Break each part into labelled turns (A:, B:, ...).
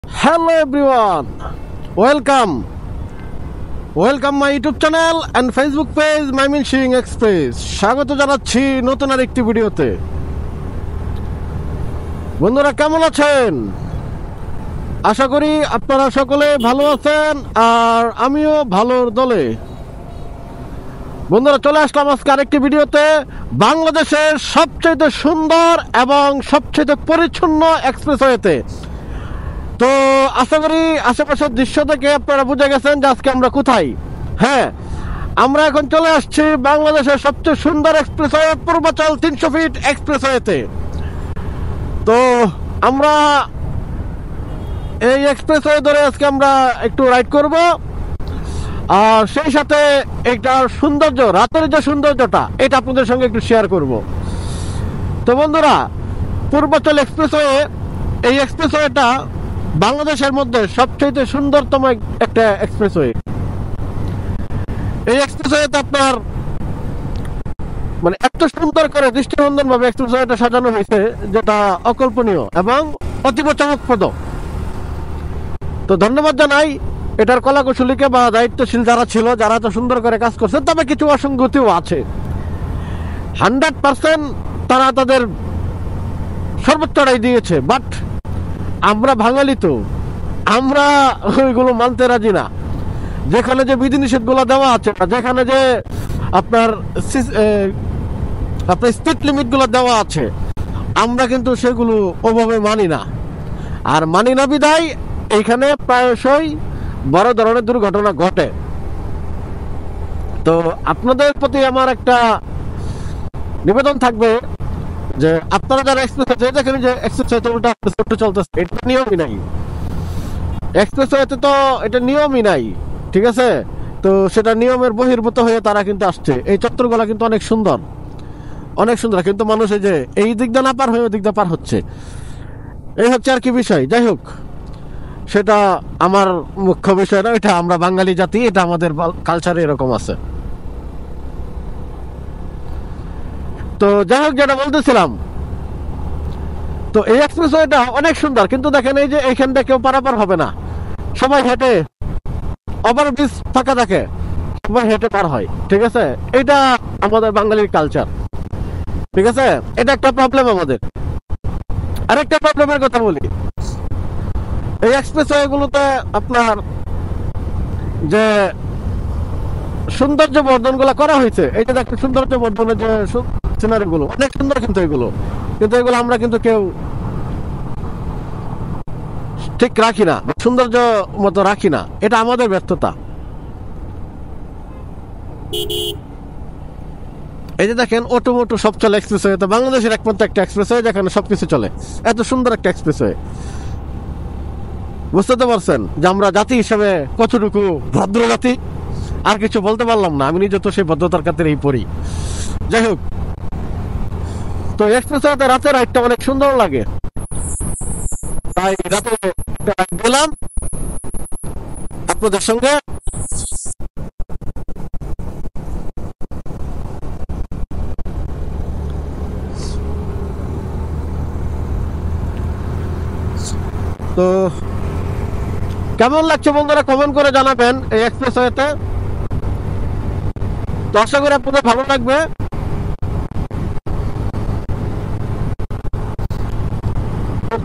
A: Hello everyone, welcome my YouTube channel and Facebook page Mymensingh Express। স্বাগত জানাচ্ছি নতুন আরেকটি ভিডিওতে। বন্ধুরা কেমন আছেন? আশা করি আপনারা সকলে ভালো আছেন আর আমিও ভালোর দলে। বন্ধুরা চলে আসলাম আজকে আরেকটি ভিডিওতে বাংলাদেশের সবচেয়ে সুন্দর এবং সবচেয়ে পরিচ্ছন্ন এক্সপ্রেসওয়েতে। তো আশা করি আশেপাশের দৃশ্য থেকে আপনারা বুঝে গেছেন যে আজকে আমরা কোথায়। হ্যাঁ, আমরা এখন চলে আসছি বাংলাদেশের সবচেয়ে সুন্দর এক্সপ্রেসওয়ে পূর্বাচল 300 ফিট এক্সপ্রেসওয়েতে। তো আমরা এই এক্সপ্রেসওয়ে ধরে আজকে আমরা একটু রাইড করব আর সেই সাথে এটার সৌন্দর্য, রাতের যে সৌন্দর্যটা এটা আপনাদের সঙ্গে একটু শেয়ার করব। তো বন্ধুরা, পূর্বাচল এক্সপ্রেসওয়ে, এই এক্সপ্রেসওয়েটা বাংলাদেশের মধ্যে সবচেয়ে সুন্দরতম একটা এক্সপ্রেসওয়ে। এই এক্সপ্রেসওয়েতে আপনার মানে এত সুন্দর করে দৃষ্টিনন্দন ভাবে এক্সপ্রেসওয়েটা সাজানো হয়েছে যেটা অকল্পনীয় এবং অতীব চমকপ্রদ। তো ধন্যবাদ জানাই এটার কলাকুশলীকে বা দায়িত্বশীল যারা ছিল, যারা এত সুন্দর করে কাজ করছে। তবে কিছু অসঙ্গতিও আছে। 100% তারা তাদের সর্বোচ্চটাই দিয়েছে, বাট আমরা বাঙালি, তো আমরা ওইগুলো মানতে রাজি না। যেখানে যে বিধিনিষেধ গুলো দেওয়া আছে, যেখানে যে আপনার স্পিড লিমিট গুলো দেওয়া আছে, আমরা কিন্তু সেগুলো ওভাবে মানি না। আর মানি না বিধায় এইখানে প্রায়শই বড় ধরনের দুর্ঘটনা ঘটে। তো আপনাদের প্রতি আমার একটা নিবেদন থাকবে যে আপনারা যারা এক্সপ্রেসওয়ে দেখেন যে এক্সপ্রেসওয়েতে উল্টা চলতেছে, এটা নিয়মই নাই। এক্সপ্রেসওয়েতে তো এটা নিয়মই নাই, ঠিক আছে? তো সেটা নিয়মের বহির্ভূত হয়ে তারা কিন্তু আসছে। এই চত্বরগুলা কিন্তু অনেক সুন্দর, অনেক সুন্দর, কিন্তু মানুষ এই যে এই দিক দিয়ে না পার হয়ে ওই দিক দিয়ে পার হচ্ছে, এই হচ্ছে আর কি বিষয়। যাই হোক, সেটা আমার মুখ্য বিষয় না। এটা আমরা বাঙালি জাতি, এটা আমাদের কালচারে এরকম আছে। তো যাই হোক, যেটা বলতেছিলাম, তো এই এক্সপ্রেসওয়েটা অনেক সুন্দর, কিন্তু দেখেন এই যে এইখানটা কেউ পারাপার হবে না, সবাই হেঁটে, ওভারব্রিজ ফাঁকা থাকে, সবাই হেঁটে পার হয়, ঠিক আছে? এটা আমাদের বাঙালির কালচার, ঠিক আছে? এটা একটা প্রবলেম আমাদের। আরেকটা প্রবলেমের কথা বলি, এই এক্সপ্রেসওয়ে গুলোতে আপনার যে সৌন্দর্য বর্ধন গুলো করা হয়েছে, এইটা দেখতে সৌন্দর্য বর্ধনের যে সিনারি গুলো অনেক সুন্দর, কিন্তু এগুলো আমরা কিন্তু কেউ ঠিক রাখি না, সৌন্দর্য মতো রাখি না। এটা আমাদের ব্যর্থতা। এই যে দেখেন অটোমোটো সব চলে এক্সপ্রেসওয়ে, তো বাংলাদেশের একমাত্র একটা এক্সপ্রেসওয়ে যেখানে সবকিছু চলে। এত সুন্দর একটা এক্সপ্রেসওয়ে। বুঝতে তো পারছেন যে আমরা জাতি হিসেবে কতটুকু ভদ্র জাতি। আর কিছু বলতে পারলাম না, আমি নিজে তো সেই ভদ্রতার খাতিরেই পড়ি। যাই হোক, তো এক্সপ্রেসওয়েতে রাতের রাইডটা অনেক সুন্দর লাগে, তাই রাতে গেলাম আপনাদের সঙ্গে। তো কেমন লাগছে বন্ধুরা কমেন্ট করে জানাবেন এই এক্সপ্রেসওয়েতে। তো আশা করি আপনাদের ভালো লাগবে।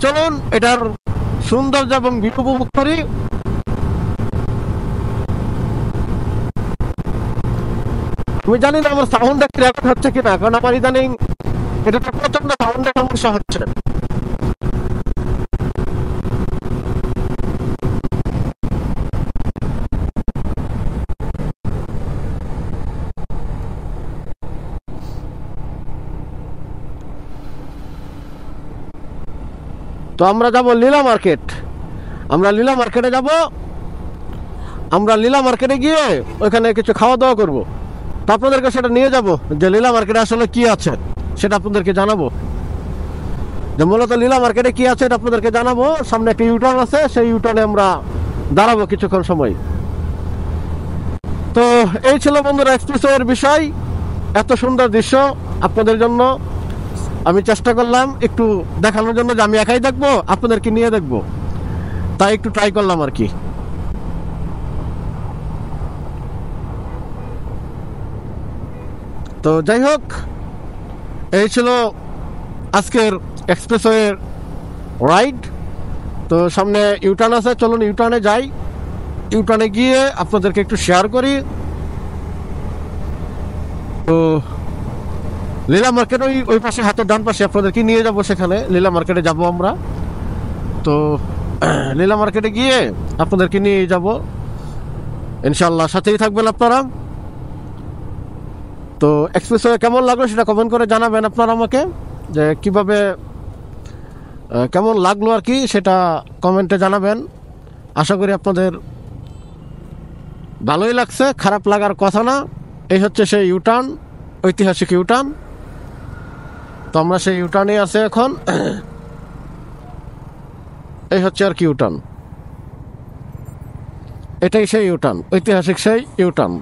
A: চলুন এটার সৌন্দর্য এবং ভিউ উপভোগ করি। আমি জানি না আমার সাউন্ড একটা রেকর্ড হচ্ছে কিনা, কারণ আমার ইদানিং এটা তো প্রচন্ড সাউন্ডের সমস্যা হচ্ছে। তো আমরা যাব লীলা মার্কেট। আমরা লীলা মার্কেটে যাব। আমরা লীলা মার্কেটে গিয়ে ওইখানে কিছু খাওয়া দাওয়া করব। তো আপনাদেরকে সেটা নিয়ে যাব যে লীলা মার্কেটে আসলে কি আছে সেটা আপনাদেরকে জানাবো। যে মূলত লীলা মার্কেটে কি আছে এটা আপনাদেরকে জানাবো। সামনে একটা ইউটার্ন আছে, সেই ইউটার্নে আমরা দাঁড়াবো কিছুক্ষণ সময়। তো এই ছিল বন্ধুরা এক্সপ্রেসওয়ের বিষয়। এত সুন্দর দৃশ্য আপনাদের জন্য আমি চেষ্টা করলাম একটু দেখানোর জন্য, যে আমি একাই দেখবো, আপনাদেরকে নিয়ে দেখবো। তাই একটু ট্রাই করলাম আর কি। তো যাই হোক, এই ছিল আজকের এক্সপ্রেসওয়ের রাইড। তো সামনে ইউটার্ন আছে, চলুন ইউটার্নে যাই। ইউটার্নে গিয়ে আপনাদেরকে একটু শেয়ার করি। তো লীলা মার্কেট ওই পাশে, হাতের ডান পাশে আপনাদেরকে নিয়ে যাব, সেখানে লীলা মার্কেটে যাব আমরা। তো লীলা মার্কেটে গিয়ে আপনাদেরকে নিয়ে যাব ইনশাল্লাহ, সাথেই থাকবেন আপনারা। তো এক্সপ্রেসওয়ে কেমন লাগলো সেটা কমেন্ট করে জানাবেন আপনারা আমাকে, যে কিভাবে কেমন লাগলো আর কি, সেটা কমেন্টে জানাবেন। আশা করি আপনাদের ভালোই লাগছে, খারাপ লাগার কথা না। এই হচ্ছে সেই ইউটার্ন, ঐতিহাসিক ইউটার্ন। তো আমরা সেই ইউটার্নে আছে এখন। এই হচ্ছে আর কি ইউটার্ন, এটাই সেই ইউটার্ন, ঐতিহাসিক সেই ইউটার্ন।